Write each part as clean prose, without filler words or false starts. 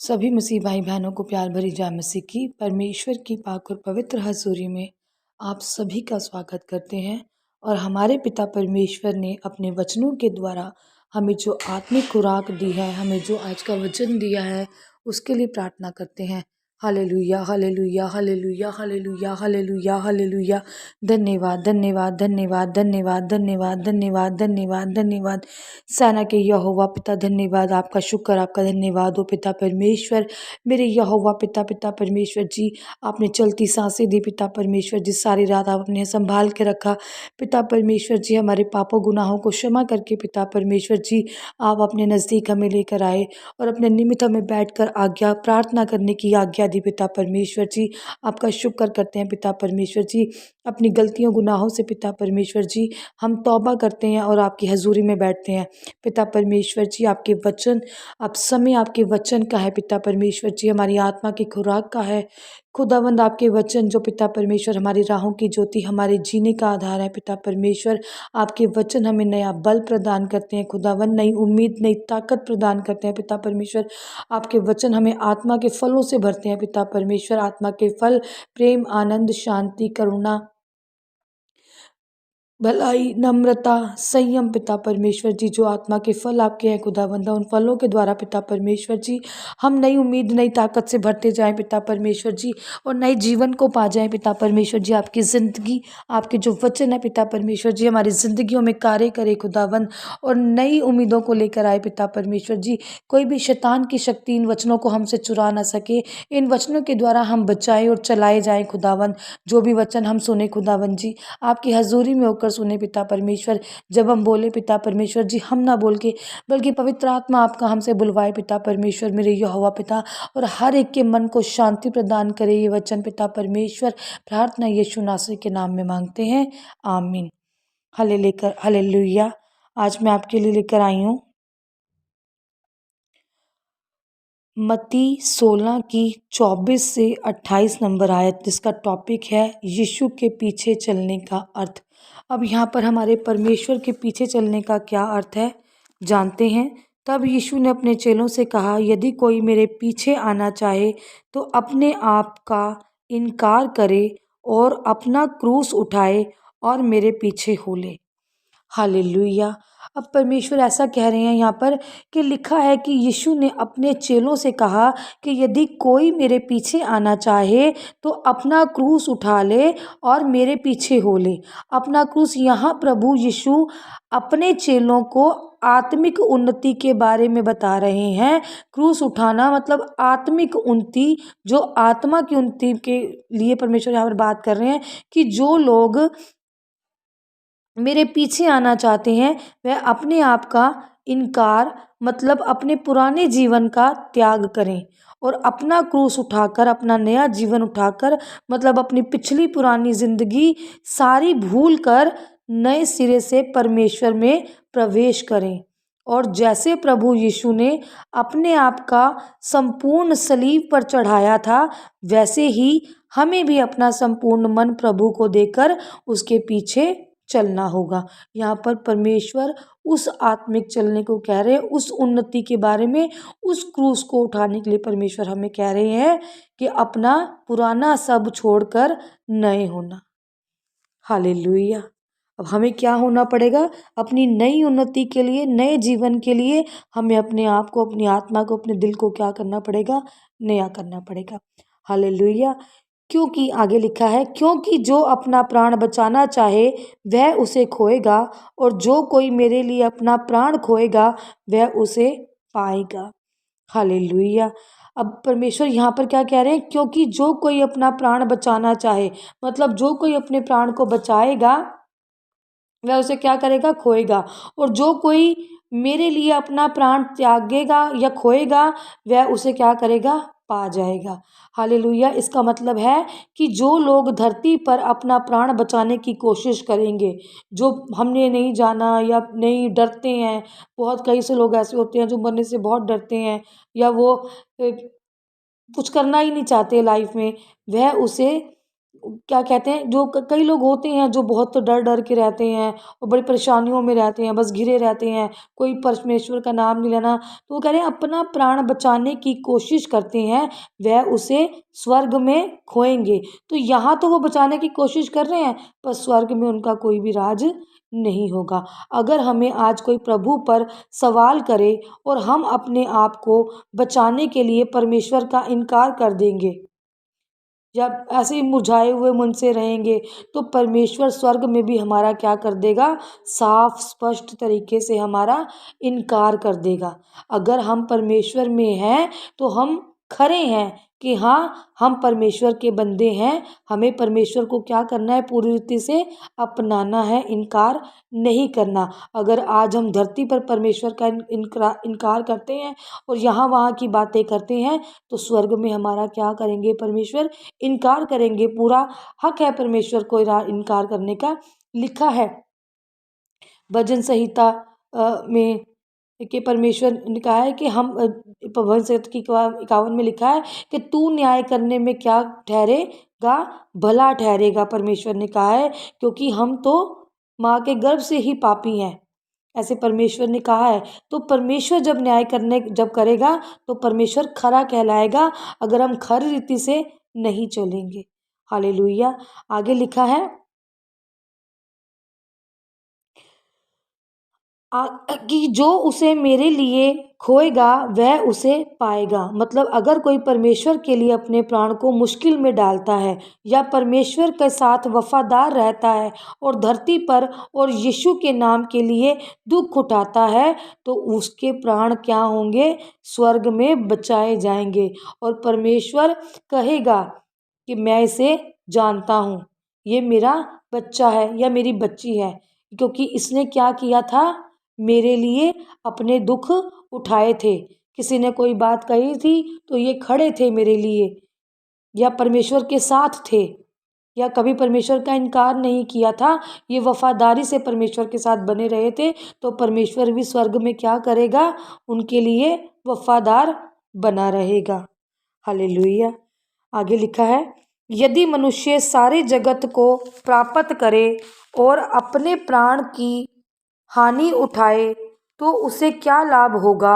सभी मसीह भाई बहनों को प्यार भरी जय मसीह की परमेश्वर की पाक और पवित्र हजूरी में आप सभी का स्वागत करते हैं। और हमारे पिता परमेश्वर ने अपने वचनों के द्वारा हमें जो आत्मिक खुराक दी है, हमें जो आज का वचन दिया है, उसके लिए प्रार्थना करते हैं। Hallelujah hallelujah hallelujah hallelujah hallelujah hallelujah. धन्यवाद धन्यवाद धन्यवाद धन्यवाद धन्यवाद धन्यवाद धन्यवाद धन्यवाद। सेना के यहोवा पिता धन्यवाद, आपका शुक्र, आपका धन्यवाद हो पिता परमेश्वर। मेरे यहोवा पिता पिता परमेश्वर जी, आपने चलती सांसें दी पिता परमेश्वर जी, सारी रात आप अपने संभाल के रखा पिता परमेश्वर जी। हमारे पापों गुनाहों को क्षमा करके पिता परमेश्वर जी आप अपने नज़दीक हमें लेकर आए और अपने निमित्त में बैठकर आज्ञा प्रार्थना करने की आज्ञा दी पिता परमेश्वर जी। आपका शुक्र करते हैं पिता परमेश्वर जी। अपनी गलतियों गुनाहों से पिता परमेश्वर जी हम तौबा करते हैं और आपकी हजूरी में बैठते हैं पिता परमेश्वर जी। आपके वचन, आप समय आपके वचन का है पिता परमेश्वर जी, हमारी आत्मा की खुराक का है खुदावंद। आपके वचन जो पिता परमेश्वर हमारी राहों की ज्योति, हमारे जीने का आधार है पिता परमेश्वर। आपके वचन हमें नया बल प्रदान करते हैं खुदावंद, नई उम्मीद नई ताकत प्रदान करते हैं पिता परमेश्वर। आपके वचन हमें आत्मा के फलों से भरते हैं पिता परमेश्वर। आत्मा के फल प्रेम, आनंद, शांति, करुणा, भलाई, नम्रता, संयम पिता परमेश्वर जी, जो आत्मा के फल आपके हैं खुदावंदा, उन फलों के द्वारा पिता परमेश्वर जी हम नई उम्मीद नई ताकत से भरते जाएं पिता परमेश्वर जी, और नए जीवन को पा जाएं पिता परमेश्वर जी। आपकी ज़िंदगी, आपके जो वचन है पिता परमेश्वर जी हमारी ज़िंदगियों में कार्य करे खुदावंद, और नई उम्मीदों को लेकर आए पिता परमेश्वर जी। कोई भी शैतान की शक्ति इन वचनों को हमसे चुरा ना सके। इन वचनों के द्वारा हम बचाए और चलाए जाएँ खुदावंद। जो भी वचन हम सुने खुदावंद जी, आपकी हजूरी में होकर सुने पिता परमेश्वर। जब हम बोले पिता परमेश्वर जी, हम ना बोल के बल्कि पवित्र आत्मा आपका हमसे बुलवाए पिता परमेश्वर मेरे यहोवा पिता, और हर एक के मन को शांति प्रदान करे ये वचन पिता परमेश्वर। प्रार्थना यीशु नासरी के नाम में मांगते हैं, आमीन। हालेलुया। आज मैं आपके लिए लेकर आई हूँ मत्ती 16 की 24 से 28 नंबर आयत, जिसका टॉपिक है यीशु के पीछे चलने का अर्थ। अब यहाँ पर हमारे परमेश्वर के पीछे चलने का क्या अर्थ है जानते हैं। तब यीशु ने अपने चेलों से कहा, यदि कोई मेरे पीछे आना चाहे तो अपने आप का इनकार करे और अपना क्रूस उठाए और मेरे पीछे हो ले। हालेलुया। अब परमेश्वर ऐसा कह रहे हैं यहाँ पर कि लिखा है कि यीशु ने अपने चेलों से कहा कि यदि कोई मेरे पीछे आना चाहे तो अपना क्रूस उठा ले और मेरे पीछे हो ले। अपना क्रूस, यहाँ प्रभु यीशु अपने चेलों को आत्मिक उन्नति के बारे में बता रहे हैं। क्रूस उठाना मतलब आत्मिक उन्नति, जो आत्मा की उन्नति के लिए परमेश्वर यहाँ पर बात कर रहे हैं कि जो लोग मेरे पीछे आना चाहते हैं वह अपने आप का इनकार मतलब अपने पुराने जीवन का त्याग करें और अपना क्रूस उठाकर, अपना नया जीवन उठाकर मतलब अपनी पिछली पुरानी ज़िंदगी सारी भूल कर नए सिरे से परमेश्वर में प्रवेश करें। और जैसे प्रभु यीशु ने अपने आप का संपूर्ण सलीब पर चढ़ाया था, वैसे ही हमें भी अपना संपूर्ण मन प्रभु को देकर उसके पीछे चलना होगा। यहाँ पर परमेश्वर उस आत्मिक चलने को कह रहे हैं, उस उन्नति के बारे में, उस क्रूस को उठाने के लिए परमेश्वर हमें कह रहे हैं कि अपना पुराना सब छोड़कर नए होना। हालेलुया। अब हमें क्या होना पड़ेगा? अपनी नई उन्नति के लिए, नए जीवन के लिए हमें अपने आप को, अपनी आत्मा को, अपने दिल को क्या करना पड़ेगा? नया करना पड़ेगा। हालेलुया। क्योंकि आगे लिखा है, क्योंकि जो अपना प्राण बचाना चाहे वह उसे खोएगा, और जो कोई मेरे लिए अपना प्राण खोएगा वह उसे पाएगा। हालेलुया। अब परमेश्वर यहाँ पर क्या कह रहे हैं? क्योंकि जो कोई अपना प्राण बचाना चाहे, मतलब जो कोई अपने प्राण को बचाएगा वह उसे क्या करेगा? खोएगा। और जो कोई मेरे लिए अपना प्राण त्यागेगा या खोएगा वह उसे क्या करेगा? पा जाएगा। हालेलुया। इसका मतलब है कि जो लोग धरती पर अपना प्राण बचाने की कोशिश करेंगे, जो हमने नहीं जाना या नहीं, डरते हैं, बहुत कई से लोग ऐसे होते हैं जो मरने से बहुत डरते हैं या वो कुछ करना ही नहीं चाहते लाइफ में, वह उसे क्या कहते हैं, जो कई लोग होते हैं जो बहुत डर डर के रहते हैं और बड़ी परेशानियों में रहते हैं, बस घिरे रहते हैं, कोई परमेश्वर का नाम नहीं लेना, तो वो कह रहे हैं अपना प्राण बचाने की कोशिश करते हैं, वह उसे स्वर्ग में खोएंगे। तो यहाँ तो वो बचाने की कोशिश कर रहे हैं, पर स्वर्ग में उनका कोई भी राज नहीं होगा। अगर हमें आज कोई प्रभु पर सवाल करे और हम अपने आप को बचाने के लिए परमेश्वर का इनकार कर देंगे या ऐसे ही मुरझाए हुए मन से रहेंगे, तो परमेश्वर स्वर्ग में भी हमारा क्या कर देगा, साफ स्पष्ट तरीके से हमारा इनकार कर देगा। अगर हम परमेश्वर में हैं तो हम खरे हैं कि हाँ, हम परमेश्वर के बंदे हैं, हमें परमेश्वर को क्या करना है, पूरी रीति से अपनाना है, इनकार नहीं करना। अगर आज हम धरती पर परमेश्वर का इनकार करते हैं और यहाँ वहाँ की बातें करते हैं, तो स्वर्ग में हमारा क्या करेंगे, परमेश्वर इनकार करेंगे। पूरा हक है परमेश्वर को इनकार करने का। लिखा है भजन संहिता में कि परमेश्वर ने कहा है कि हम भजन संहिता की 51 में लिखा है कि तू न्याय करने में क्या ठहरेगा, भला ठहरेगा। परमेश्वर ने कहा है, क्योंकि हम तो माँ के गर्भ से ही पापी हैं, ऐसे परमेश्वर ने कहा है। तो परमेश्वर जब न्याय करने जब करेगा तो परमेश्वर खरा कहलाएगा, अगर हम खरी रीति से नहीं चलेंगे। हालेलुया। आगे लिखा है कि जो उसे मेरे लिए खोएगा वह उसे पाएगा। मतलब अगर कोई परमेश्वर के लिए अपने प्राण को मुश्किल में डालता है या परमेश्वर के साथ वफादार रहता है और धरती पर और यीशु के नाम के लिए दुख उठाता है, तो उसके प्राण क्या होंगे, स्वर्ग में बचाए जाएंगे। और परमेश्वर कहेगा कि मैं इसे जानता हूँ, ये मेरा बच्चा है या मेरी बच्ची है, क्योंकि इसने क्या किया था, मेरे लिए अपने दुख उठाए थे। किसी ने कोई बात कही थी तो ये खड़े थे मेरे लिए, या परमेश्वर के साथ थे, या कभी परमेश्वर का इनकार नहीं किया था, ये वफादारी से परमेश्वर के साथ बने रहे थे। तो परमेश्वर भी स्वर्ग में क्या करेगा, उनके लिए वफादार बना रहेगा। हालेलुया। आगे लिखा है, यदि मनुष्य सारे जगत को प्राप्त करे और अपने प्राण की हानि उठाए तो उसे क्या लाभ होगा,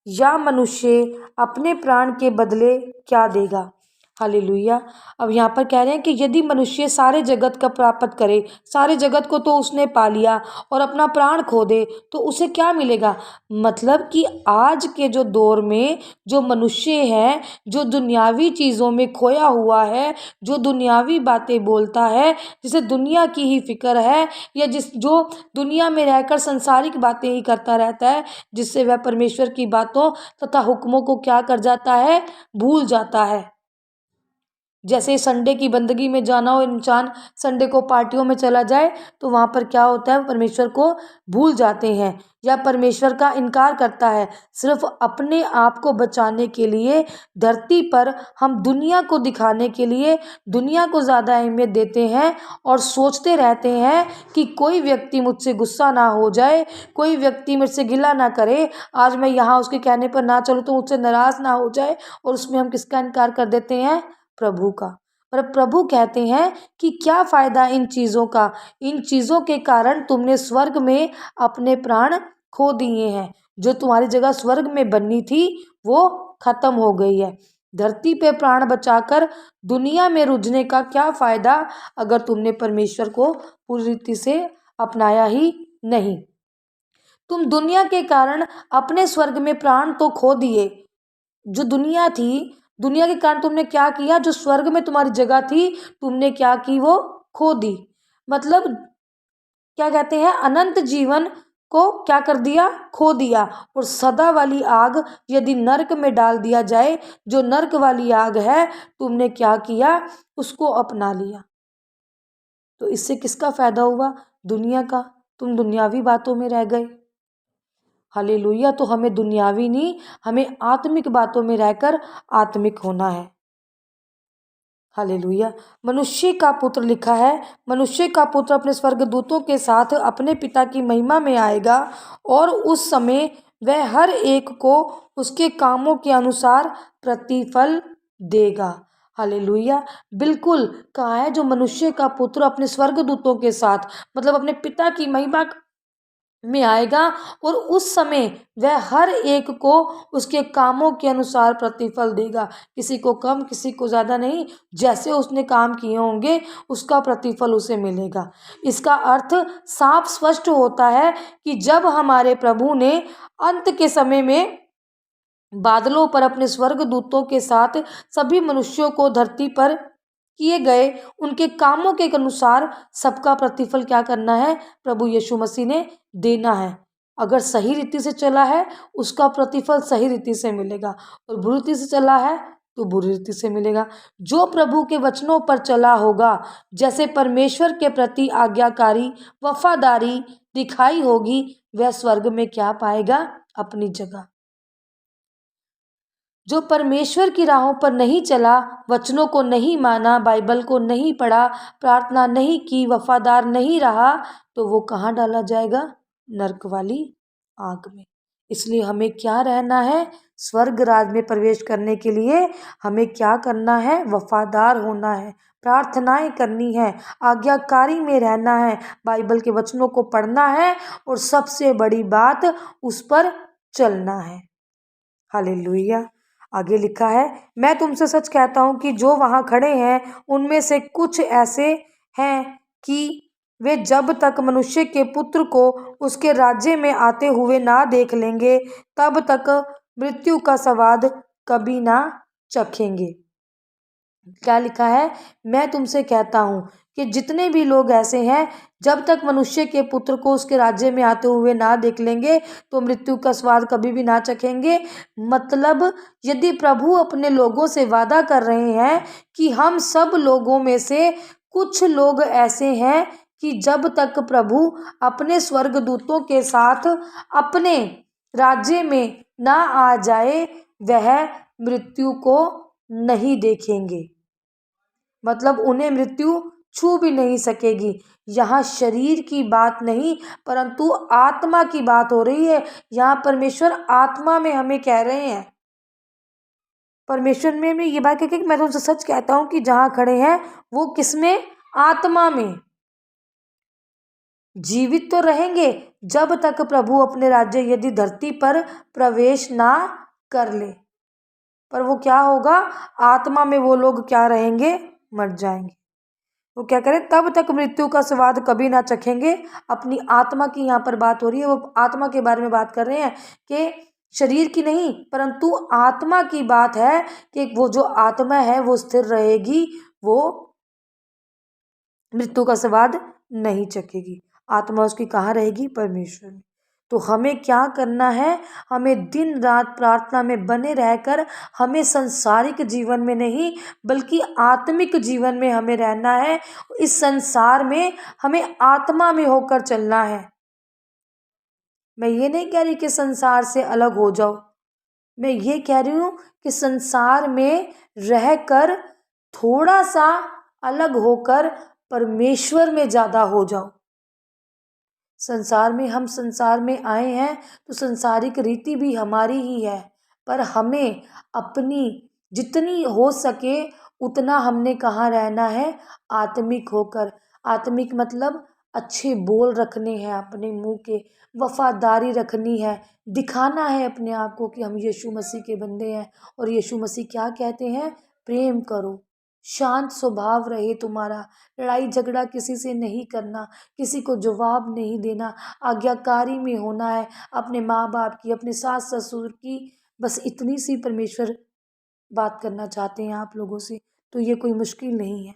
या मनुष्य अपने प्राण के बदले क्या देगा। हालेलुया। अब यहाँ पर कह रहे हैं कि यदि मनुष्य सारे जगत का प्राप्त करे, सारे जगत को तो उसने पा लिया, और अपना प्राण खो दे तो उसे क्या मिलेगा। मतलब कि आज के जो दौर में जो मनुष्य है, जो दुनियावी चीज़ों में खोया हुआ है, जो दुनियावी बातें बोलता है, जिसे दुनिया की ही फिक्र है, या जो दुनिया में रहकर संसारिक बातें ही करता रहता है, जिससे वह परमेश्वर की बातों तथा हुक्मों को क्या कर जाता है, भूल जाता है। जैसे संडे की बंदगी में जाना हो, इंसान संडे को पार्टियों में चला जाए तो वहाँ पर क्या होता है, परमेश्वर को भूल जाते हैं या परमेश्वर का इनकार करता है। सिर्फ अपने आप को बचाने के लिए धरती पर हम दुनिया को दिखाने के लिए दुनिया को ज़्यादा अहमियत देते हैं और सोचते रहते हैं कि कोई व्यक्ति मुझसे गुस्सा ना हो जाए, कोई व्यक्ति मेरे से गिला ना करे, आज मैं यहाँ उसके कहने पर ना चलूँ तो मुझसे नाराज़ ना हो जाए, और उसमें हम किसका इनकार कर देते हैं, प्रभु का। पर प्रभु कहते हैं कि क्या फ़ायदा इन चीज़ों का, इन चीज़ों के कारण तुमने स्वर्ग में अपने प्राण खो दिए हैं। जो तुम्हारी जगह स्वर्ग में बननी थी वो खत्म हो गई है। धरती पे प्राण बचाकर दुनिया में रुझने का क्या फ़ायदा, अगर तुमने परमेश्वर को पूरी रीति से अपनाया ही नहीं। तुम दुनिया के कारण अपने स्वर्ग में प्राण तो खो दिए। जो दुनिया थी, दुनिया के कारण तुमने क्या किया, जो स्वर्ग में तुम्हारी जगह थी तुमने क्या की, वो खो दी। मतलब क्या कहते हैं, अनंत जीवन को क्या कर दिया, खो दिया। और सदा वाली आग यदि नरक में डाल दिया जाए, जो नरक वाली आग है, तुमने क्या किया, उसको अपना लिया। तो इससे किसका फायदा हुआ, दुनिया का। तुम दुनियावी बातों में रह गए। हालेलुया। तो हमें दुनियावी नहीं, हमें आत्मिक बातों में रहकर आत्मिक होना है। हालेलुया। मनुष्य का पुत्र लिखा है, मनुष्य का पुत्र अपने स्वर्गदूतों के साथ अपने पिता की महिमा में आएगा, और उस समय वह हर एक को उसके कामों के अनुसार प्रतिफल देगा। हालेलुया। बिल्कुल कहा है, जो मनुष्य का पुत्र अपने स्वर्गदूतों के साथ मतलब अपने पिता की महिमा में आएगा, और उस समय वह हर एक को उसके कामों के अनुसार प्रतिफल देगा। किसी को कम, किसी को ज़्यादा नहीं, जैसे उसने काम किए होंगे उसका प्रतिफल उसे मिलेगा। इसका अर्थ साफ स्पष्ट होता है कि जब हमारे प्रभु ने अंत के समय में बादलों पर अपने स्वर्गदूतों के साथ सभी मनुष्यों को धरती पर किए गए उनके कामों के अनुसार सबका प्रतिफल क्या करना है, प्रभु यीशु मसीह ने देना है। अगर सही रीति से चला है उसका प्रतिफल सही रीति से मिलेगा, और बुरी रीति से चला है तो बुरी रीति से मिलेगा। जो प्रभु के वचनों पर चला होगा, जैसे परमेश्वर के प्रति आज्ञाकारी वफादारी दिखाई होगी, वह स्वर्ग में क्या पाएगा, अपनी जगह। जो परमेश्वर की राहों पर नहीं चला, वचनों को नहीं माना, बाइबल को नहीं पढ़ा, प्रार्थना नहीं की, वफादार नहीं रहा, तो वो कहाँ डाला जाएगा, नरक वाली आग में। इसलिए हमें क्या रहना है, स्वर्ग राज में प्रवेश करने के लिए हमें क्या करना है, वफादार होना है, प्रार्थनाएं करनी है, आज्ञाकारी में रहना है, बाइबल के वचनों को पढ़ना है, और सबसे बड़ी बात उस पर चलना है। हालेलुया। आगे लिखा है, मैं तुमसे सच कहता हूँ कि जो वहाँ खड़े हैं उनमें से कुछ ऐसे हैं कि वे जब तक मनुष्य के पुत्र को उसके राज्य में आते हुए ना देख लेंगे, तब तक मृत्यु का स्वाद कभी ना चखेंगे। क्या लिखा है, मैं तुमसे कहता हूँ कि जितने भी लोग ऐसे हैं, जब तक मनुष्य के पुत्र को उसके राज्य में आते हुए ना देख लेंगे तो मृत्यु का स्वाद कभी भी ना चखेंगे। मतलब यदि प्रभु अपने लोगों से वादा कर रहे हैं कि हम सब लोगों में से कुछ लोग ऐसे हैं कि जब तक प्रभु अपने स्वर्गदूतों के साथ अपने राज्य में ना आ जाए, वह मृत्यु को नहीं देखेंगे। मतलब उन्हें मृत्यु छू भी नहीं सकेगी। यहाँ शरीर की बात नहीं, परंतु आत्मा की बात हो रही है। यहाँ परमेश्वर आत्मा में हमें कह रहे हैं, परमेश्वर में ये बात कह के कि मैं तुमसे सच कहता हूँ कि जहाँ खड़े हैं वो किसमें, आत्मा में जीवित तो रहेंगे जब तक प्रभु अपने राज्य यदि धरती पर प्रवेश ना कर ले। पर वो क्या होगा, आत्मा में वो लोग क्या रहेंगे, मर जाएंगे। वो क्या करें, तब तक मृत्यु का स्वाद कभी ना चखेंगे। अपनी आत्मा की यहाँ पर बात हो रही है, वो आत्मा के बारे में बात कर रहे हैं कि शरीर की नहीं, परंतु आत्मा की बात है कि वो जो आत्मा है वो स्थिर रहेगी, वो मृत्यु का स्वाद नहीं चखेगी। आत्मा उसकी कहाँ रहेगी, परमेश्वर में। तो हमें क्या करना है, हमें दिन रात प्रार्थना में बने रहकर हमें संसारिक जीवन में नहीं बल्कि आत्मिक जीवन में हमें रहना है। इस संसार में हमें आत्मा में होकर चलना है। मैं ये नहीं कह रही कि संसार से अलग हो जाओ, मैं ये कह रही हूँ कि संसार में रहकर थोड़ा सा अलग होकर परमेश्वर में ज़्यादा हो जाओ। संसार में, हम संसार में आए हैं तो संसारिक रीति भी हमारी ही है, पर हमें अपनी जितनी हो सके उतना हमने कहाँ रहना है, आत्मिक होकर। आत्मिक मतलब अच्छे बोल रखने हैं अपने मुंह के, वफादारी रखनी है, दिखाना है अपने आप को कि हम यीशु मसीह के बंदे हैं। और यीशु मसीह क्या कहते हैं, प्रेम करो, शांत स्वभाव रहे तुम्हारा, लड़ाई झगड़ा किसी से नहीं करना, किसी को जवाब नहीं देना, आज्ञाकारी में होना है, अपने माँ बाप की, अपने सास ससुर की, बस इतनी सी परमेश्वर बात करना चाहते हैं आप लोगों से। तो ये कोई मुश्किल नहीं है।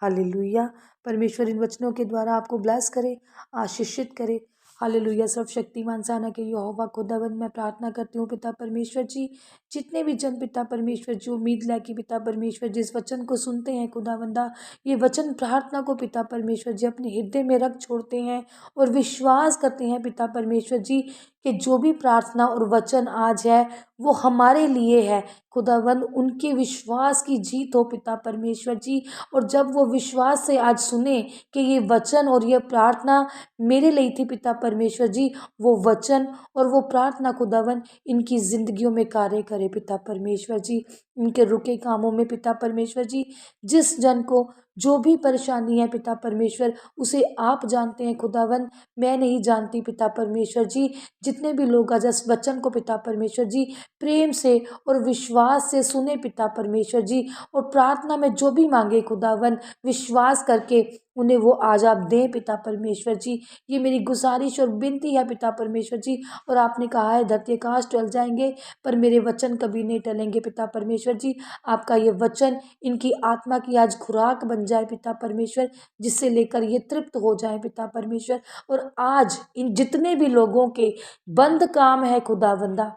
हालेलुया। परमेश्वर इन वचनों के द्वारा आपको ब्लेस करे, आशीषित करे। हालेलुया। सर्वशक्तिमान साना के यहोवा खुदावंद, मैं प्रार्थना करती हूँ पिता परमेश्वर जी, जितने भी जन पिता परमेश्वर जी उम्मीद लाके पिता परमेश्वर जी इस वचन को सुनते हैं खुदावंदा, ये वचन प्रार्थना को पिता परमेश्वर जी अपने हृदय में रख छोड़ते हैं और विश्वास करते हैं पिता परमेश्वर जी कि जो भी प्रार्थना और वचन आज है वो हमारे लिए है खुदावंद। उनके विश्वास की जीत हो पिता परमेश्वर जी, और जब वो विश्वास से आज सुने कि ये वचन और ये प्रार्थना मेरे लिए थी पिता परमेश्वर जी, वो वचन और वो प्रार्थना खुदावन इनकी ज़िंदगियों में कार्य करे पिता परमेश्वर जी। इनके रुके कामों में पिता परमेश्वर जी, जिस जन को जो भी परेशानी है पिता परमेश्वर, उसे आप जानते हैं खुदावन, मैं नहीं जानती पिता परमेश्वर जी। जितने भी लोग आज इस वचन को पिता परमेश्वर जी प्रेम से और विश्वास से सुने पिता परमेश्वर जी, और प्रार्थना में जो भी मांगे खुदावन, विश्वास करके उन्हें वो आज आप दें पिता परमेश्वर जी। ये मेरी गुजारिश और विनती है पिता परमेश्वर जी। और आपने कहा है धरती आकाश टल जाएंगे पर मेरे वचन कभी नहीं टलेंगे पिता परमेश्वर जी। आपका ये वचन इनकी आत्मा की आज खुराक बन जाए पिता परमेश्वर, जिससे लेकर ये तृप्त हो जाए पिता परमेश्वर। और आज इन जितने भी लोगों के बंद काम है खुदावंदा,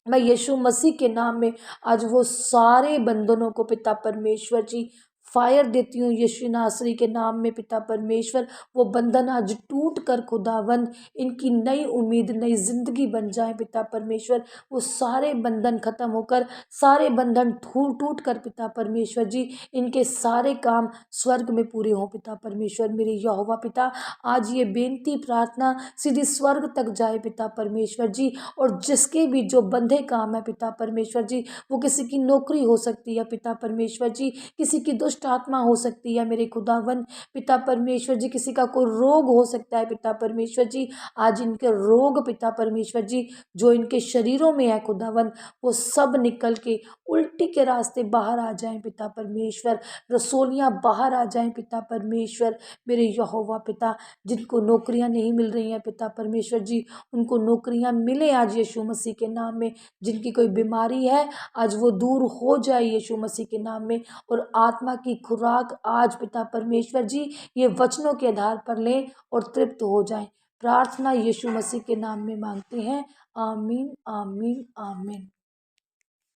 मैं यीशु मसीह के नाम में आज वो सारे बंधनों को पिता परमेश्वर जी फायर देती हूँ यीशु नासरी के नाम में पिता परमेश्वर। वो बंधन आज टूट कर खुदावन इनकी नई उम्मीद नई जिंदगी बन जाए पिता परमेश्वर। वो सारे बंधन खत्म होकर, सारे बंधन टूट टूट कर पिता परमेश्वर जी इनके सारे काम स्वर्ग में पूरे हों पिता परमेश्वर। मेरे यहोवा पिता, आज ये बेनती प्रार्थना सीधी स्वर्ग तक जाए पिता परमेश्वर जी। और जिसके भी जो बंधे काम है पिता परमेश्वर जी, वो किसी की नौकरी हो सकती है पिता परमेश्वर जी, किसी की दुष्ट आत्मा हो सकती है मेरे खुदावन पिता परमेश्वर जी, किसी का कोई रोग हो सकता है पिता परमेश्वर जी। आज इनके रोग पिता परमेश्वर जी जो इनके शरीरों में है खुदावन, वो सब निकल के उल्टी के रास्ते बाहर आ जाएं पिता परमेश्वर। रसोलियाँ बाहर आ जाएं पिता परमेश्वर। मेरे यहोवा पिता, जिनको नौकरियां नहीं मिल रही हैं पिता परमेश्वर जी, उनको नौकरियां मिले आज यीशु मसीह के नाम में। जिनकी कोई बीमारी है आज वो दूर हो जाए यीशु मसीह के नाम में। और आत्मा की खुराक आज पिता परमेश्वर जी ये वचनों के आधार पर लें और तृप्त हो जाएं। प्रार्थना यीशु मसीह के नाम में मांगते हैं, आमीन आमीन आमीन।